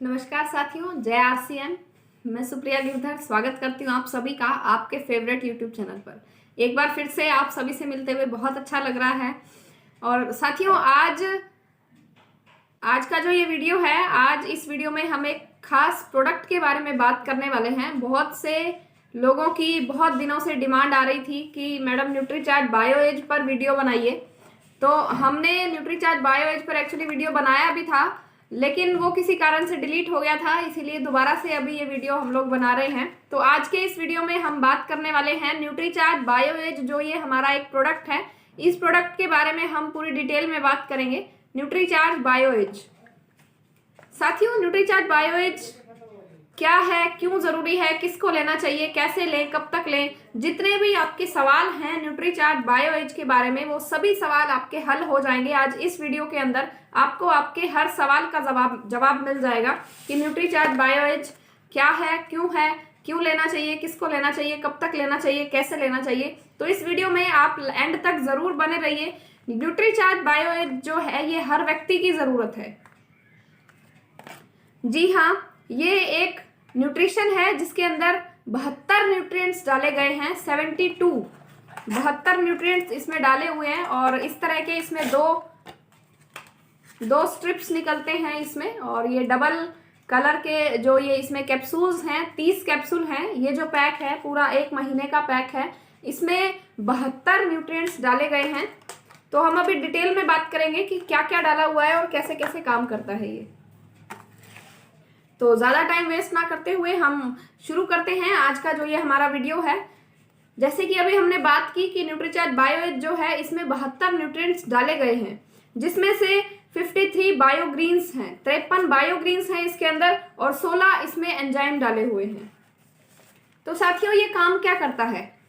नमस्कार साथियों, जय आरसीएम। मैं सुप्रिया गिरधर स्वागत करती हूँ आप सभी का आपके फेवरेट यूट्यूब चैनल पर। एक बार फिर से आप सभी से मिलते हुए बहुत अच्छा लग रहा है। और साथियों, आज का जो ये वीडियो है, आज इस वीडियो में हम एक खास प्रोडक्ट के बारे में बात करने वाले हैं। बहुत से लोगों की बहुत दिनों से डिमांड आ रही थी कि मैडम न्यूट्रीचार्ट बायोएज पर वीडियो बनाइए। तो हमने न्यूट्रीचार्ट बायोएज पर एक्चुअली वीडियो बनाया भी था, लेकिन वो किसी कारण से डिलीट हो गया था, इसीलिए दोबारा से अभी ये वीडियो हम लोग बना रहे हैं। तो आज के इस वीडियो में हम बात करने वाले हैं न्यूट्रीचार्ट बायोएज, जो ये हमारा एक प्रोडक्ट है। इस प्रोडक्ट के बारे में हम पूरी डिटेल में बात करेंगे। न्यूट्रीचार्ट बायोएज साथियों, न्यूट्रीचार्ट बायोएज क्या है, क्यों जरूरी है, किसको लेना चाहिए, कैसे लें, कब तक लें, जितने भी आपके सवाल हैं न्यूट्रीचार्ट बायोएज के बारे में, वो सभी सवाल आपके हल हो जाएंगे आज इस वीडियो के अंदर। आपको आपके हर सवाल का जवाब मिल जाएगा कि न्यूट्रीचार्ट बायोएज क्या है, क्यों लेना चाहिए, किसको लेना चाहिए, कब तक लेना चाहिए, कैसे लेना चाहिए। तो इस वीडियो में आप एंड तक जरूर बने रहिए। न्यूट्रीचार्ट बायोएज जो है ये हर व्यक्ति की जरूरत है। जी हाँ, ये एक न्यूट्रिशन है जिसके अंदर 72 न्यूट्रिएंट्स डाले गए हैं। 72 न्यूट्रिएंट्स इसमें डाले हुए हैं और इस तरह के इसमें दो स्ट्रिप्स निकलते हैं इसमें। और ये डबल कलर के जो ये इसमें कैप्सूल्स हैं, 30 कैप्सूल हैं। ये जो पैक है पूरा 1 महीने का पैक है, इसमें 72 न्यूट्रिएंट्स डाले गए हैं। तो हम अभी डिटेल में बात करेंगे कि क्या क्या डाला हुआ है और कैसे कैसे काम करता है ये। तो ज़्यादा टाइम वेस्ट ना करते हुए हम शुरू करते हैं आज का जो ये हमारा वीडियो है। जैसे कि अभी हमने बात की कि न्यूट्रीचार्ट बायोएज जो है इसमें 72 न्यूट्रिएंट्स डाले गए हैं, जिसमें से 53 बायोग्रीन्स हैं, 53 बायोग्रीन्स हैं इसके अंदर और 16 इसमें एंजाइम डाले हुए हैं। तो साथियों, ये काम क्या करता है?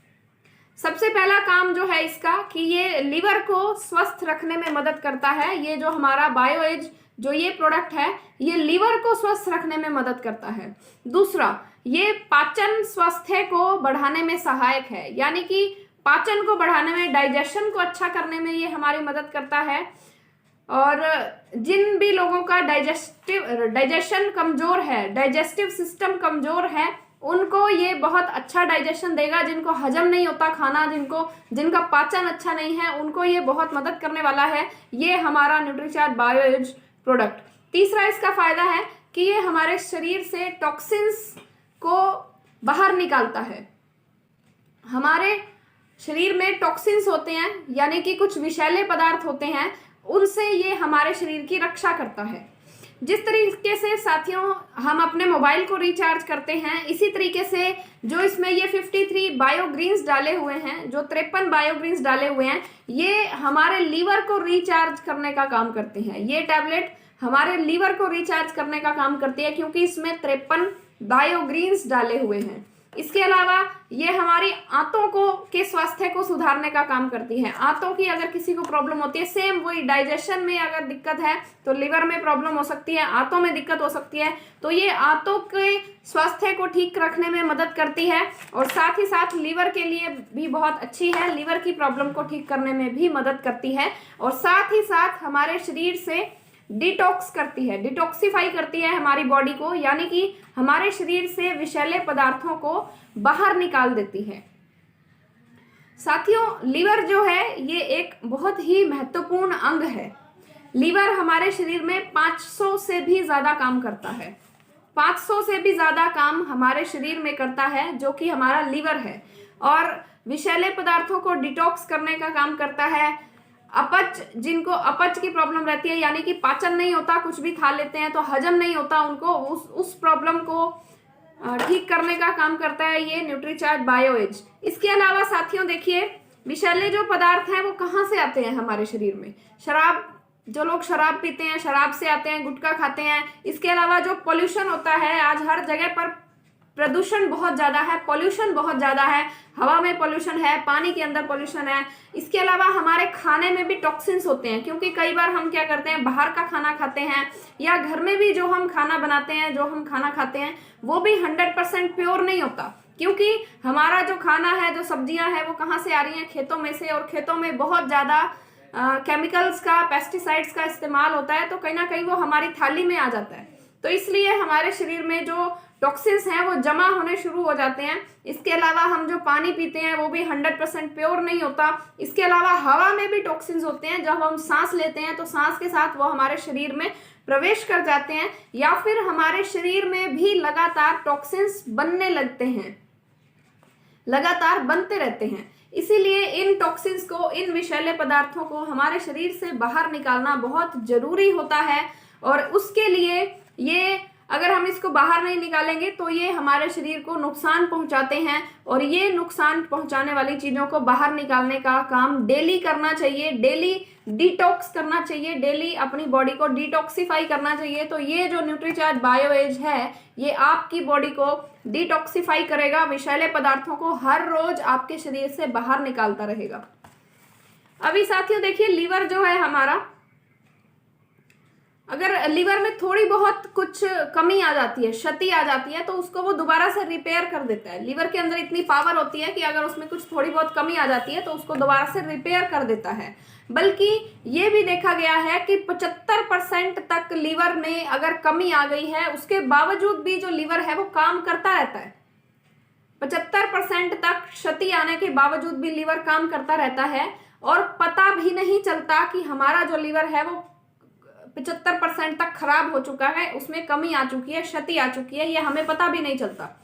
सबसे पहला काम जो है इसका कि ये लीवर को स्वस्थ रखने में मदद करता है। ये जो हमारा बायोएज जो ये प्रोडक्ट है ये लीवर को स्वस्थ रखने में मदद करता है। दूसरा, ये पाचन स्वास्थ्य को बढ़ाने में सहायक है, यानी कि पाचन को बढ़ाने में, डाइजेशन को अच्छा करने में ये हमारी मदद करता है। और जिन भी लोगों का डाइजेशन कमजोर है, डाइजेस्टिव सिस्टम कमजोर है, उनको ये बहुत अच्छा डाइजेशन देगा। जिनको हजम नहीं होता खाना, जिनका पाचन अच्छा नहीं है, उनको ये बहुत मदद करने वाला है ये हमारा न्यूट्रीचार्ट बायोएज प्रोडक्ट। तीसरा इसका फायदा है कि ये हमारे शरीर से टॉक्सिन्स को बाहर निकालता है। हमारे शरीर में टॉक्सिन्स होते हैं, यानी कि कुछ विषैले पदार्थ होते हैं, उनसे ये हमारे शरीर की रक्षा करता है। जिस तरीके से साथियों हम अपने मोबाइल को रिचार्ज करते हैं, इसी तरीके से जो इसमें ये 53 बायोग्रीन्स डाले हुए हैं, जो 53 बायोग्रीन्स डाले हुए हैं, ये हमारे लीवर को रिचार्ज करने का काम करते हैं। ये टैबलेट हमारे लीवर को रिचार्ज करने का काम करती है, क्योंकि इसमें 53 बायोग्रीन्स डाले हुए हैं। इसके अलावा ये हमारी आंतों के स्वास्थ्य को सुधारने का काम करती है। आंतों की अगर किसी को प्रॉब्लम होती है, सेम वही डाइजेशन में अगर दिक्कत है तो लिवर में प्रॉब्लम हो सकती है, आंतों में दिक्कत हो सकती है, तो ये आंतों के स्वास्थ्य को ठीक रखने में मदद करती है। और साथ ही साथ लीवर के लिए भी बहुत अच्छी है, लीवर की प्रॉब्लम को ठीक करने में भी मदद करती है। और साथ ही साथ हमारे शरीर से डिटॉक्स करती है, डिटॉक्सिफाई करती है हमारी बॉडी को, यानी कि हमारे शरीर से विषैले पदार्थों को बाहर निकाल देती है। साथियों, लीवर जो है ये एक बहुत ही महत्वपूर्ण अंग है। लीवर हमारे शरीर में 500 से भी ज्यादा काम करता है। 500 से भी ज्यादा काम हमारे शरीर में करता है, जो कि हमारा लीवर है। और विषैले पदार्थों को डिटॉक्स करने का काम करता है। जिनको अपच की प्रॉब्लम रहती है, यानी कि पाचन नहीं होता, कुछ भी खा लेते हैं तो हजम नहीं होता उनको, उस प्रॉब्लम को ठीक करने का काम करता है ये न्यूट्रीचार्ट बायोएज। इसके अलावा साथियों देखिए, विषैले जो पदार्थ हैं वो कहाँ से आते हैं हमारे शरीर में? जो लोग शराब पीते हैं, शराब से आते हैं, गुटखा खाते हैं। इसके अलावा जो पोल्यूशन होता है, आज हर जगह पर प्रदूषण बहुत ज्यादा है, पोल्यूशन बहुत ज्यादा है, हवा में पोल्यूशन है, पानी के अंदर पोल्यूशन है। इसके अलावा हमारे खाने में भी टॉक्सिन्स होते हैं, क्योंकि कई बार हम क्या करते हैं, बाहर का खाना खाते हैं, या घर में भी जो हम खाना बनाते हैं, जो हम खाना खाते हैं, वो भी 100% प्योर नहीं होता। क्योंकि हमारा जो खाना है, जो सब्जियां हैं, वो कहाँ से आ रही हैं? खेतों में से। और खेतों में बहुत ज्यादा केमिकल्स का, पेस्टिसाइड्स का इस्तेमाल होता है, तो कहीं ना कहीं वो हमारी थाली में आ जाता है। तो इसलिए हमारे शरीर में जो टॉक्सिन्स हैं वो जमा होने शुरू हो जाते हैं। इसके अलावा हम जो पानी पीते हैं वो भी 100% प्योर नहीं होता। इसके अलावा हवा में भी टॉक्सिन्स होते हैं। जब हम सांस लेते हैं तो सांस के साथ वो हमारे शरीर में प्रवेश कर जाते हैं, या फिर हमारे शरीर में भी लगातार टॉक्सिन्स बनने लगते हैं, लगातार बनते रहते हैं। इसीलिए इन टॉक्सिन्स को, इन विषैले पदार्थों को हमारे शरीर से बाहर निकालना बहुत जरूरी होता है। और उसके लिए ये, अगर हम इसको बाहर नहीं निकालेंगे तो ये हमारे शरीर को नुकसान पहुंचाते हैं, और ये नुकसान पहुंचाने वाली चीजों को बाहर निकालने का काम डेली करना चाहिए। डेली डिटॉक्स करना चाहिए, डेली अपनी बॉडी को डिटॉक्सिफाई करना चाहिए। तो ये जो न्यूट्रीचार्ज बायो एज है, ये आपकी बॉडी को डिटॉक्सिफाई करेगा, विषैले पदार्थों को हर रोज आपके शरीर से बाहर निकालता रहेगा। अभी साथियों देखिए, लीवर जो है हमारा, अगर लीवर में थोड़ी बहुत कुछ कमी आ जाती है, क्षति आ जाती है, तो उसको वो दोबारा से रिपेयर कर देता है। लीवर के अंदर इतनी पावर होती है कि अगर उसमें कुछ थोड़ी बहुत कमी आ जाती है तो उसको दोबारा से रिपेयर कर देता है। बल्कि ये भी देखा गया है कि 75% तक लीवर में अगर कमी आ गई है, उसके बावजूद भी जो लीवर है वो काम करता रहता है। 75% तक क्षति आने के बावजूद भी लीवर काम करता रहता है, और पता भी नहीं चलता कि हमारा जो लीवर है वो 75% तक खराब हो चुका है, उसमें कमी आ चुकी है, क्षति आ चुकी है, ये हमें पता भी नहीं चलता।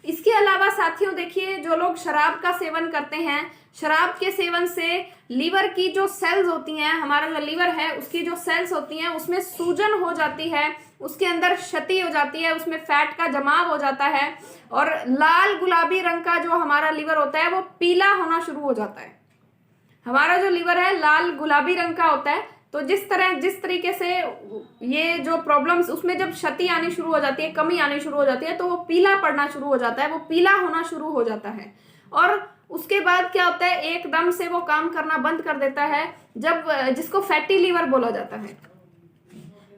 इसके अलावा साथियों देखिए, जो लोग शराब का सेवन करते हैं, शराब के सेवन से लीवर की जो सेल्स होती हैं, हमारा जो लीवर है उसकी जो सेल्स होती हैं उसमें सूजन हो जाती है, उसके अंदर क्षति हो जाती है, उसमें फैट का जमाव हो जाता है, और लाल गुलाबी रंग का जो हमारा लीवर होता है वो पीला होना शुरू हो जाता है। हमारा जो लीवर है लाल गुलाबी रंग का होता है। तो जिस तरीके से ये जो प्रॉब्लम्स, उसमें जब क्षति आनी शुरू हो जाती है, कमी आनी शुरू हो जाती है, तो वो पीला पड़ना शुरू हो जाता है, वो पीला होना शुरू हो जाता है। और उसके बाद क्या होता है, एकदम से वो काम करना बंद कर देता है, जब जिसको फैटी लीवर बोला जाता है।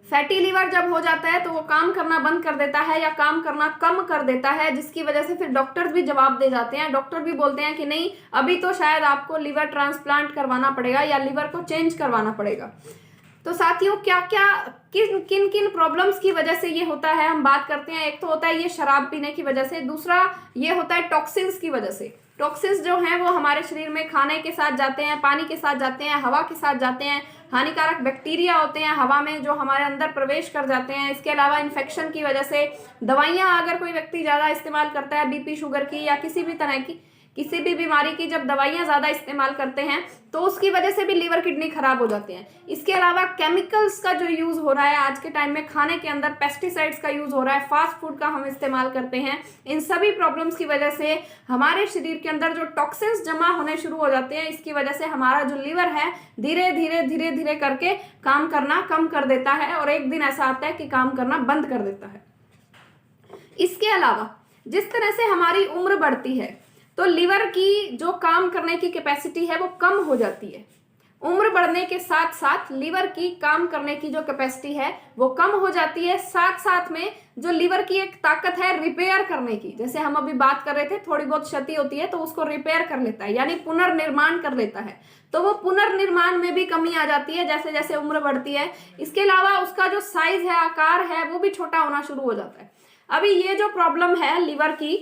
फैटी लीवर जब हो जाता है तो वो काम करना बंद कर देता है या काम करना कम कर देता है, जिसकी वजह से फिर डॉक्टर्स भी जवाब दे जाते हैं। डॉक्टर भी बोलते हैं कि नहीं, अभी तो शायद आपको लीवर ट्रांसप्लांट करवाना पड़ेगा या लीवर को चेंज करवाना पड़ेगा। तो साथियों, क्या क्या किन किन प्रॉब्लम्स की वजह से ये होता है, हम बात करते हैं। एक तो होता है ये शराब पीने की वजह से, दूसरा ये होता है टॉक्सिन्स की वजह से। टॉक्सिन्स जो हैं वो हमारे शरीर में खाने के साथ जाते हैं, पानी के साथ जाते हैं, हवा के साथ जाते हैं। हानिकारक बैक्टीरिया होते हैं हवा में जो हमारे अंदर प्रवेश कर जाते हैं। इसके अलावा इन्फेक्शन की वजह से, दवाइयाँ अगर कोई व्यक्ति ज़्यादा इस्तेमाल करता है, बीपी शुगर की या किसी भी तरह की किसी भी बीमारी की जब दवाइयाँ ज़्यादा इस्तेमाल करते हैं तो उसकी वजह से भी लीवर किडनी खराब हो जाते हैं। इसके अलावा केमिकल्स का जो यूज़ हो रहा है आज के टाइम में, खाने के अंदर पेस्टिसाइड्स का यूज़ हो रहा है, फास्ट फूड का हम इस्तेमाल करते हैं, इन सभी प्रॉब्लम्स की वजह से हमारे शरीर के अंदर जो टॉक्सिन्स जमा होने शुरू हो जाते हैं। इसकी वजह से हमारा जो लीवर है धीरे धीरे करके काम करना कम कर देता है, और एक दिन ऐसा आता है कि काम करना बंद कर देता है। इसके अलावा जिस तरह से हमारी उम्र बढ़ती है तो लीवर की जो काम करने की कैपेसिटी है वो कम हो जाती है। उम्र बढ़ने के साथ साथ लीवर की काम करने की जो कैपेसिटी है वो कम हो जाती है। साथ साथ में जो लीवर की एक ताकत है रिपेयर करने की, जैसे हम अभी बात कर रहे थे, थोड़ी बहुत क्षति होती है तो उसको रिपेयर कर लेता है, यानी पुनर्निर्माण कर लेता है। तो वो पुनर्निर्माण में भी कमी आ जाती है जैसे जैसे उम्र बढ़ती है। इसके अलावा उसका जो साइज है, आकार है, वो भी छोटा होना शुरू हो जाता है। अभी ये जो प्रॉब्लम है लीवर की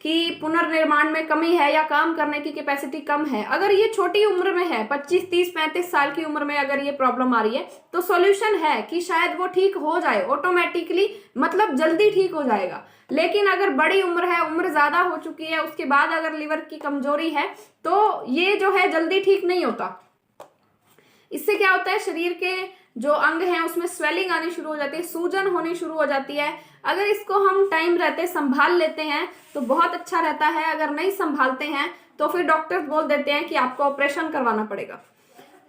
कि पुनर्निर्माण में कमी है या काम करने की कैपेसिटी कम है, अगर ये छोटी उम्र में है, 25, 30, 35 साल की उम्र में अगर ये प्रॉब्लम आ रही है तो सॉल्यूशन है कि शायद वो ठीक हो जाए ऑटोमेटिकली, मतलब जल्दी ठीक हो जाएगा। लेकिन अगर बड़ी उम्र है, उम्र ज्यादा हो चुकी है, उसके बाद अगर लीवर की कमजोरी है तो ये जो है जल्दी ठीक नहीं होता। इससे क्या होता है, शरीर के जो अंग हैं उसमें स्वेलिंग आनी शुरू हो जाती है, सूजन होनी शुरू हो जाती है। अगर इसको हम टाइम रहते संभाल लेते हैं तो बहुत अच्छा रहता है, अगर नहीं संभालते हैं तो फिर डॉक्टर्स बोल देते हैं कि आपको ऑपरेशन करवाना पड़ेगा।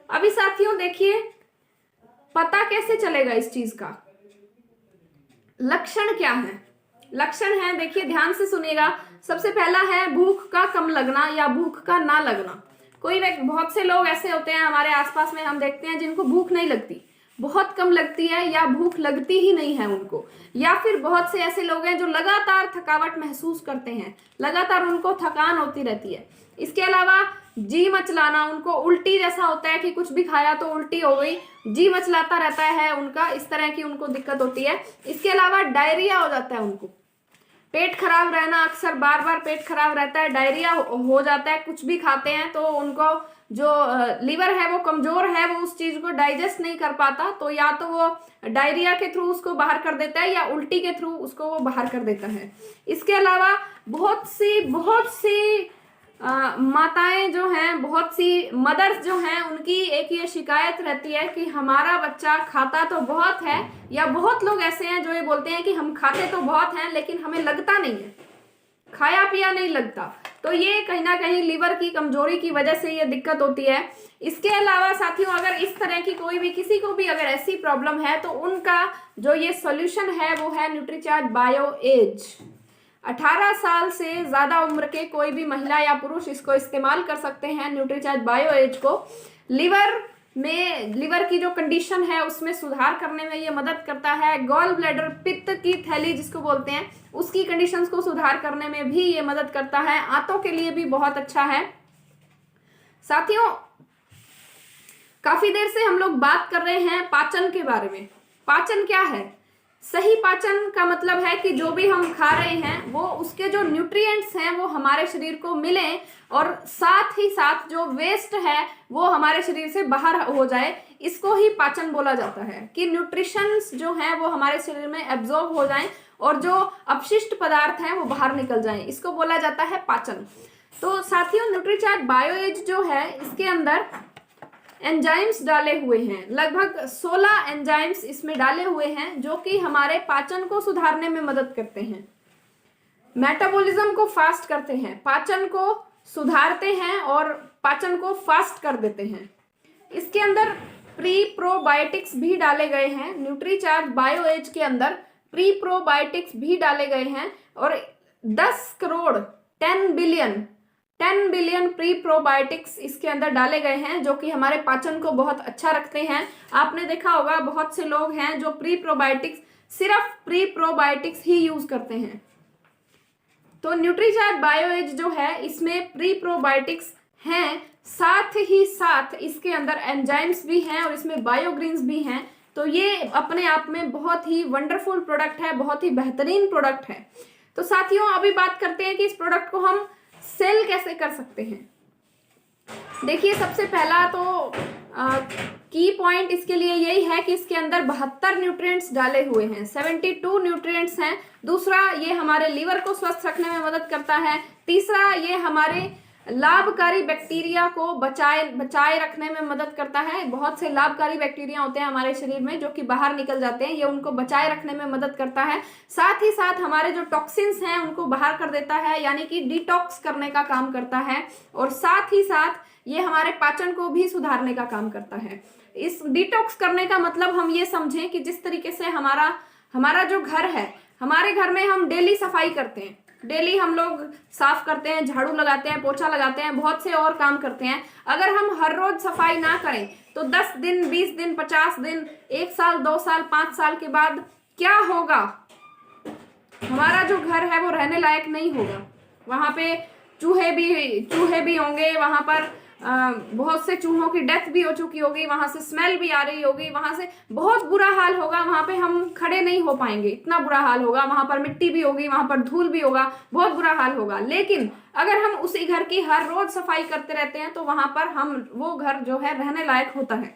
अभी साथियों देखिए, पता कैसे चलेगा इस चीज का, लक्षण क्या है? लक्षण है, देखिए ध्यान से सुनिएगा। सबसे पहला है भूख का कम लगना या भूख का ना लगना। बहुत से लोग ऐसे होते हैं हमारे आसपास में, हम देखते हैं जिनको भूख नहीं लगती, बहुत कम लगती है या भूख लगती ही नहीं है उनको। या फिर बहुत से ऐसे लोग हैं जो लगातार थकावट महसूस करते हैं, लगातार उनको थकान होती रहती है। इसके अलावा जी मचलाना, उनको उल्टी जैसा होता है कि कुछ भी खाया तो उल्टी हो गई, जी मचलाता रहता है उनका, इस तरह की उनको दिक्कत होती है। इसके अलावा डायरिया हो जाता है उनको, पेट खराब रहना, अक्सर बार बार पेट खराब रहता है, डायरिया हो जाता है, कुछ भी खाते हैं तो उनको जो लीवर है वो कमजोर है, वो उस चीज को डाइजेस्ट नहीं कर पाता, तो या तो वो डायरिया के थ्रू उसको बाहर कर देता है या उल्टी के थ्रू उसको वो बाहर कर देता है। इसके अलावा बहुत सी माताएं जो हैं, बहुत सी मदर्स जो हैं, उनकी एक ये शिकायत रहती है कि हमारा बच्चा खाता तो बहुत है, या बहुत लोग ऐसे हैं जो ये बोलते हैं कि हम खाते तो बहुत हैं लेकिन हमें लगता नहीं है, खाया पिया नहीं लगता। तो ये कहीं ना कहीं लीवर की कमजोरी की वजह से ये दिक्कत होती है। इसके अलावा साथियों, अगर इस तरह की कोई भी किसी को भी अगर ऐसी प्रॉब्लम है तो उनका जो ये सॉल्यूशन है वो है न्यूट्रीचार्ज बायो एज। 18 साल से ज्यादा उम्र के कोई भी महिला या पुरुष इसको इस्तेमाल कर सकते हैं न्यूट्रीचार्ज बायो एज को। लीवर की जो कंडीशन है उसमें सुधार करने में ये मदद करता है। गॉल ब्लैडर, पित्त की थैली जिसको बोलते हैं, उसकी कंडीशंस को सुधार करने में भी ये मदद करता है। आंतों के लिए भी बहुत अच्छा है। साथियों, काफी देर से हम लोग बात कर रहे हैं पाचन के बारे में। पाचन क्या है? सही पाचन का मतलब है कि जो भी हम खा रहे हैं वो उसके जो न्यूट्रिएंट्स हैं वो हमारे शरीर को मिले, और साथ ही साथ जो वेस्ट है वो हमारे शरीर से बाहर हो जाए। इसको ही पाचन बोला जाता है कि न्यूट्रिशंस जो हैं वो हमारे शरीर में एब्जॉर्ब हो जाएं और जो अपशिष्ट पदार्थ हैं वो बाहर निकल जाएं। इसको बोला जाता है पाचन। तो साथियों, न्यूट्रीचार्ज बायो एज जो है इसके अंदर एंजाइम्स डाले हुए हैं, लगभग 16 एंजाइम्स इसमें डाले हुए हैं जो कि हमारे पाचन को सुधारने में मदद करते हैं, मेटाबॉलिज्म को फास्ट करते हैं, पाचन को सुधारते हैं और पाचन को फास्ट कर देते हैं। इसके अंदर प्री प्रोबायोटिक्स भी डाले गए हैं। न्यूट्रीचार्ज बायो एज के अंदर प्री प्रोबायोटिक्स भी डाले गए हैं और 10 करोड़ 10 बिलियन प्री प्रोबायोटिक्स इसके अंदर डाले गए हैं जो कि हमारे पाचन को बहुत अच्छा रखते हैं। आपने देखा होगा बहुत से लोग हैं जो सिर्फ प्री प्रोबायोटिक्स ही यूज करते हैं। तो न्यूट्रीचार्ज बायो एज जो है इसमें प्री प्रोबायोटिक्स हैं, साथ ही साथ इसके अंदर एंजाइम्स भी हैं और इसमें बायोग्रीन्स भी हैं। तो ये अपने आप में बहुत ही वंडरफुल प्रोडक्ट है, बहुत ही बेहतरीन प्रोडक्ट है। तो साथियों, अभी बात करते हैं कि इस प्रोडक्ट को हम सेल कैसे कर सकते हैं। देखिए, सबसे पहला तो की पॉइंट इसके लिए यही है कि इसके अंदर 72 न्यूट्रिएंट्स डाले हुए हैं, 72 न्यूट्रिएंट्स हैं। दूसरा, ये हमारे लीवर को स्वस्थ रखने में मदद करता है। तीसरा, ये हमारे लाभकारी बैक्टीरिया को बचाए रखने में मदद करता है। बहुत से लाभकारी बैक्टीरिया होते हैं हमारे शरीर में जो कि बाहर निकल जाते हैं, ये उनको बचाए रखने में मदद करता है। साथ ही साथ हमारे जो टॉक्सिन्स हैं उनको बाहर कर देता है, यानी कि डिटॉक्स करने का काम करता है। और साथ ही साथ ये हमारे पाचन को भी सुधारने का काम करता है। इस डिटॉक्स करने का मतलब हम ये समझें कि जिस तरीके से हमारा जो घर है, हमारे घर में हम डेली सफाई करते हैं, डेली हम लोग साफ करते हैं, झाड़ू लगाते हैं, पोछा लगाते हैं, बहुत से और काम करते हैं। अगर हम हर रोज सफाई ना करें तो 10 दिन, 20 दिन, 50 दिन, 1 साल, 2 साल, 5 साल के बाद क्या होगा? हमारा जो घर है वो रहने लायक नहीं होगा। वहां पे चूहे भी होंगे, वहां पर बहुत से चूहों की डेथ भी हो चुकी होगी, वहां से स्मेल भी आ रही होगी, वहां से बहुत बुरा हाल होगा, वहां पे हम खड़े नहीं हो पाएंगे, इतना बुरा हाल होगा। वहां पर मिट्टी भी होगी, वहां पर धूल भी होगा, बहुत बुरा हाल होगा। लेकिन अगर हम उसी घर की हर रोज सफाई करते रहते हैं तो वहां पर वो घर जो है रहने लायक होता है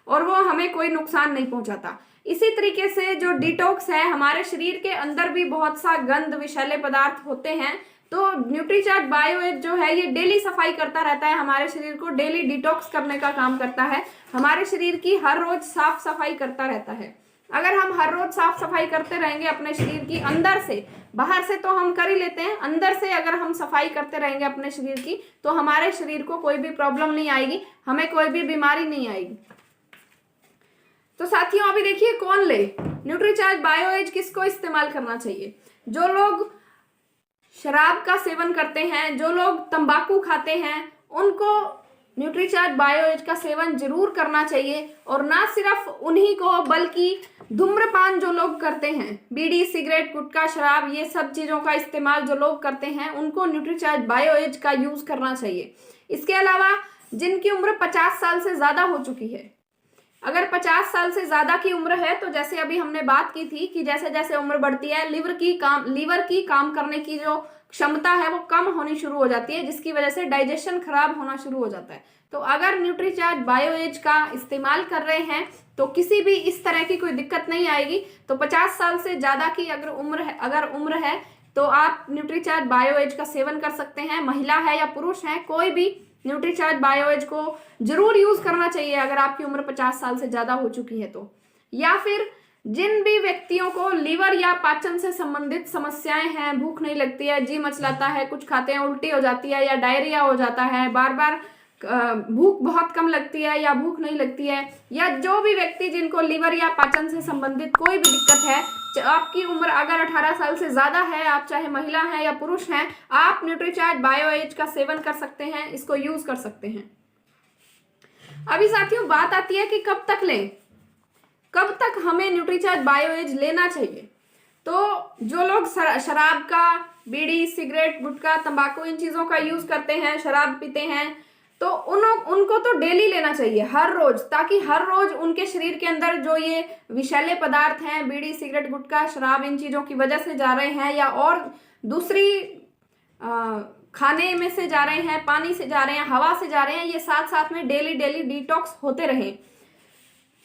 और वो हमें कोई नुकसान नहीं पहुंचाता। इसी तरीके से जो डिटॉक्स है, हमारे शरीर के अंदर भी बहुत सा गंद, विषैले पदार्थ होते हैं। तो न्यूट्रीचार्ज बायो एज जो है ये डेली सफाई करता रहता है, हमारे शरीर को डेली डिटॉक्स करने का काम करता है, हमारे शरीर की हर रोज साफ सफाई करता रहता है। अगर हम हर रोज साफ सफाई करते रहेंगे अपने शरीर की, अंदर से, बाहर से तो हम कर ही लेते हैं, अंदर से अगर हम सफाई करते रहेंगे अपने शरीर की तो हमारे शरीर को कोई भी प्रॉब्लम नहीं आएगी, हमें कोई भी बीमारी नहीं आएगी। तो साथियों, अभी देखिए कौन ले न्यूट्रीचार्ज बायो एज, किसको इस्तेमाल करना चाहिए? जो लोग शराब का सेवन करते हैं, जो लोग तंबाकू खाते हैं, उनको न्यूट्रीचार्ज बायो एज का सेवन जरूर करना चाहिए। और ना सिर्फ उन्हीं को, बल्कि धूम्रपान जो लोग करते हैं, बीड़ी, सिगरेट, गुटखा, शराब, ये सब चीजों का इस्तेमाल जो लोग करते हैं, उनको न्यूट्रीचार्ज बायो एज का यूज करना चाहिए। इसके अलावा जिनकी उम्र 50 साल से ज्यादा हो चुकी है, अगर 50 साल से ज्यादा की उम्र है तो जैसे अभी हमने बात की थी कि जैसे जैसे उम्र बढ़ती है लीवर की काम करने की जो क्षमता है वो कम होनी शुरू हो जाती है, जिसकी वजह से डाइजेशन खराब होना शुरू हो जाता है। तो अगर न्यूट्रीचार्ज बायो एज का इस्तेमाल कर रहे हैं तो किसी भी इस तरह की कोई दिक्कत नहीं आएगी। तो 50 साल से ज्यादा की अगर उम्र है तो आप न्यूट्रीचार्ज बायो एज का सेवन कर सकते हैं। महिला है या पुरुष है, कोई भी न्यूट्रीचार्ज बायो एज को जरूर यूज करना चाहिए अगर आपकी उम्र 50 साल से ज्यादा हो चुकी है तो। या फिर जिन भी व्यक्तियों को लीवर या पाचन से संबंधित समस्याएं हैं, भूख नहीं लगती है, जी मचलाता है, कुछ खाते हैं उल्टी हो जाती है या डायरिया हो जाता है, बार बार भूख बहुत कम लगती है या भूख नहीं लगती है, या जो भी व्यक्ति जिनको लीवर या पाचन से संबंधित कोई भी दिक्कत है, आपकी उम्र अगर 18 साल से ज्यादा है, आप चाहे महिला हैं या पुरुष हैं, आप न्यूट्रीचार्ज बायो एज का सेवन कर सकते हैं, इसको यूज कर सकते हैं। अभी साथियों बात आती है कि कब तक लें, कब तक हमें न्यूट्रीचार्ज बायो एज लेना चाहिए। तो जो लोग शराब का, बीड़ी, सिगरेट, गुटखा, तंबाकू इन चीजों का यूज करते हैं, शराब पीते हैं, तो उनको तो डेली लेना चाहिए, हर रोज, ताकि हर रोज उनके शरीर के अंदर जो ये विषैले पदार्थ हैं, बीड़ी, सिगरेट, गुटखा, शराब इन चीजों की वजह से जा रहे हैं या और दूसरी खाने में से जा रहे हैं, पानी से जा रहे हैं, हवा से जा रहे हैं, ये साथ साथ में डेली डिटॉक्स होते रहें।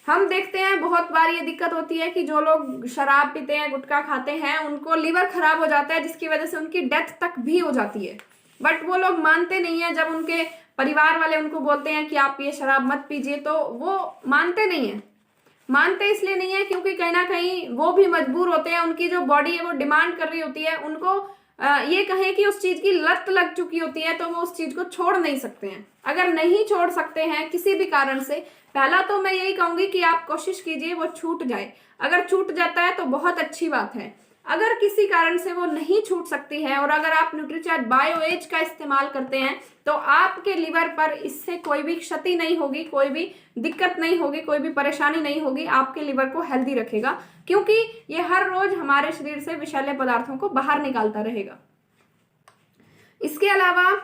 हम देखते हैं बहुत बार ये दिक्कत होती है कि जो लोग शराब पीते हैं, गुटखा खाते हैं, उनको लीवर खराब हो जाता है, जिसकी वजह से उनकी डेथ तक भी हो जाती है। बट वो लोग मानते नहीं है। जब उनके परिवार वाले उनको बोलते हैं कि आप ये शराब मत पीजिए, तो वो मानते नहीं है। मानते इसलिए नहीं है क्योंकि कहीं ना कहीं वो भी मजबूर होते हैं, उनकी जो बॉडी है वो डिमांड कर रही होती है, उनको ये कहें कि उस चीज की लत लग चुकी होती है, तो वो उस चीज को छोड़ नहीं सकते हैं। अगर नहीं छोड़ सकते हैं किसी भी कारण से, पहला तो मैं यही कहूंगी कि आप कोशिश कीजिए वो छूट जाए। अगर छूट जाता है तो बहुत अच्छी बात है। अगर किसी कारण से वो नहीं छूट सकती है और अगर आप न्यूट्रीचार्ज बायो एज का इस्तेमाल करते हैं तो आपके लीवर पर इससे कोई भी क्षति नहीं होगी, कोई भी दिक्कत नहीं होगी, कोई भी परेशानी नहीं होगी। आपके लीवर को हेल्दी रखेगा क्योंकि ये हर रोज हमारे शरीर से विषैले पदार्थों को बाहर निकालता रहेगा। इसके अलावा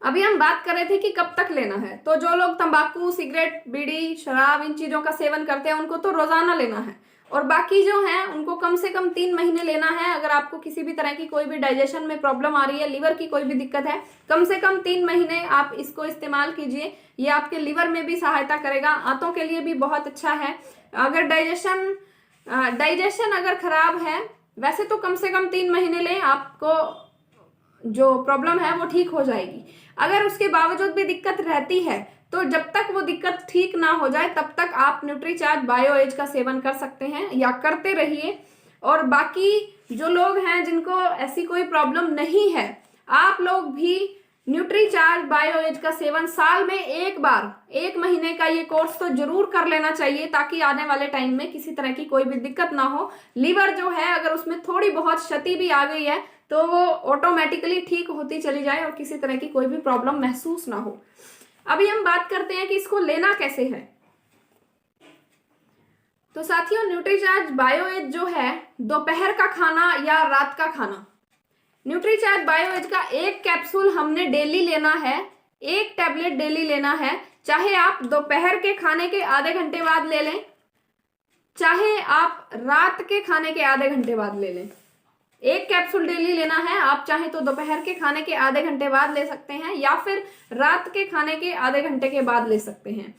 अभी हम बात कर रहे थे कि कब तक लेना है। तो जो लोग तंबाकू, सिगरेट, बीड़ी, शराब इन चीजों का सेवन करते हैं उनको तो रोजाना लेना है, और बाकी जो हैं उनको कम से कम 3 महीने लेना है। अगर आपको किसी भी तरह की कोई भी डाइजेशन में प्रॉब्लम आ रही है, लीवर की कोई भी दिक्कत है, कम से कम 3 महीने आप इसको इस्तेमाल कीजिए। ये आपके लीवर में भी सहायता करेगा, आंतों के लिए भी बहुत अच्छा है। अगर डाइजेशन अगर खराब है, वैसे तो कम से कम 3 महीने लें, आपको जो प्रॉब्लम है वो ठीक हो जाएगी। अगर उसके बावजूद भी दिक्कत रहती है तो जब तक वो दिक्कत ठीक ना हो जाए तब तक आप न्यूट्रीचार्ज बायो एज का सेवन कर सकते हैं या करते रहिए। और बाकी जो लोग हैं जिनको ऐसी कोई प्रॉब्लम नहीं है, आप लोग भी न्यूट्रीचार्ज बायो एज का सेवन साल में एक बार, 1 महीने का ये कोर्स तो जरूर कर लेना चाहिए, ताकि आने वाले टाइम में किसी तरह की कोई भी दिक्कत ना हो। लीवर जो है अगर उसमें थोड़ी बहुत क्षति भी आ गई है तो वो ऑटोमेटिकली ठीक होती चली जाए और किसी तरह की कोई भी प्रॉब्लम महसूस ना हो। अभी हम बात करते हैं कि इसको लेना कैसे है। तो साथियों, न्यूट्रीचार्ज बायो एज जो है दोपहर का खाना या रात का खाना, न्यूट्रीचार्ज बायो एज का 1 कैप्सूल हमने डेली लेना है, 1 टैबलेट डेली लेना है। चाहे आप दोपहर के खाने के आधे घंटे बाद ले लें, चाहे आप रात के खाने के आधे घंटे बाद ले लें, 1 कैप्सूल डेली लेना है। आप चाहे तो दोपहर के खाने के आधे घंटे बाद ले सकते हैं या फिर रात के खाने के आधे घंटे के बाद ले सकते हैं।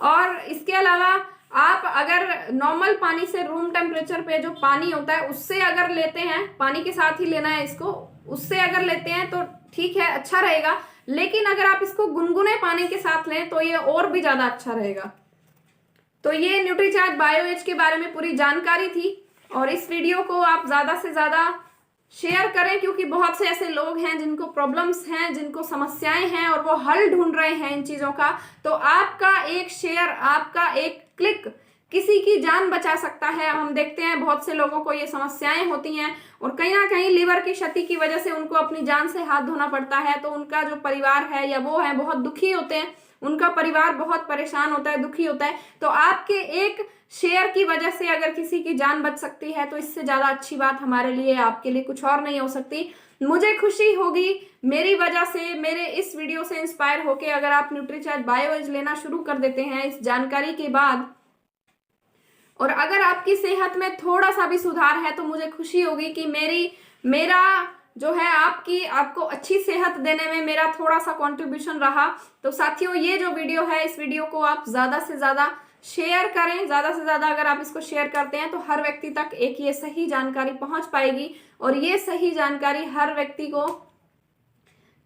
और इसके अलावा आप अगर नॉर्मल पानी से, रूम टेम्परेचर पे जो पानी होता है उससे अगर लेते हैं, पानी के साथ ही लेना है इसको, उससे अगर लेते हैं तो ठीक है, अच्छा रहेगा। लेकिन अगर आप इसको गुनगुने पानी के साथ लें तो ये और भी ज्यादा अच्छा रहेगा। तो ये न्यूट्रीचार्ज बायो एज के बारे में पूरी जानकारी थी, और इस वीडियो को आप ज्यादा से ज्यादा शेयर करें क्योंकि बहुत से ऐसे लोग हैं जिनको प्रॉब्लम्स हैं, जिनको समस्याएं हैं और वो हल ढूंढ रहे हैं इन चीजों का। तो आपका एक शेयर, आपका एक क्लिक किसी की जान बचा सकता है। हम देखते हैं बहुत से लोगों को ये समस्याएं होती हैं और कहीं ना कहीं लीवर की क्षति की वजह से उनको अपनी जान से हाथ धोना पड़ता है। तो उनका जो परिवार है या वो है बहुत दुखी होते हैं, उनका परिवार बहुत परेशान होता है, दुखी होता है। तो आपके एक शेयर की वजह से अगर किसी की जान बच सकती है तो इससे ज्यादा अच्छी बात हमारे लिए, आपके लिए कुछ और नहीं हो सकती। मुझे खुशी होगी मेरी वजह से, मेरे इस वीडियो से इंस्पायर होके अगर आप न्यूट्रीचार्ज बायोएज लेना शुरू कर देते हैं इस जानकारी के बाद, और अगर आपकी सेहत में थोड़ा सा भी सुधार है तो मुझे खुशी होगी कि मेरा जो है आपको अच्छी सेहत देने में मेरा थोड़ा सा कंट्रीब्यूशन रहा। तो साथियों, ये जो वीडियो है, इस वीडियो को आप ज्यादा से ज्यादा शेयर करें। ज्यादा से ज्यादा अगर आप इसको शेयर करते हैं तो हर व्यक्ति तक एक ये सही जानकारी पहुंच पाएगी, और ये सही जानकारी हर व्यक्ति को,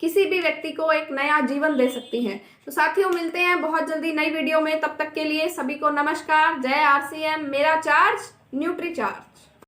किसी भी व्यक्ति को एक नया जीवन दे सकती है। तो साथियों, मिलते हैं बहुत जल्दी नई वीडियो में। तब तक के लिए सभी को नमस्कार। जय आरसीएम, मेरा चार्ज न्यूट्री चार्ज।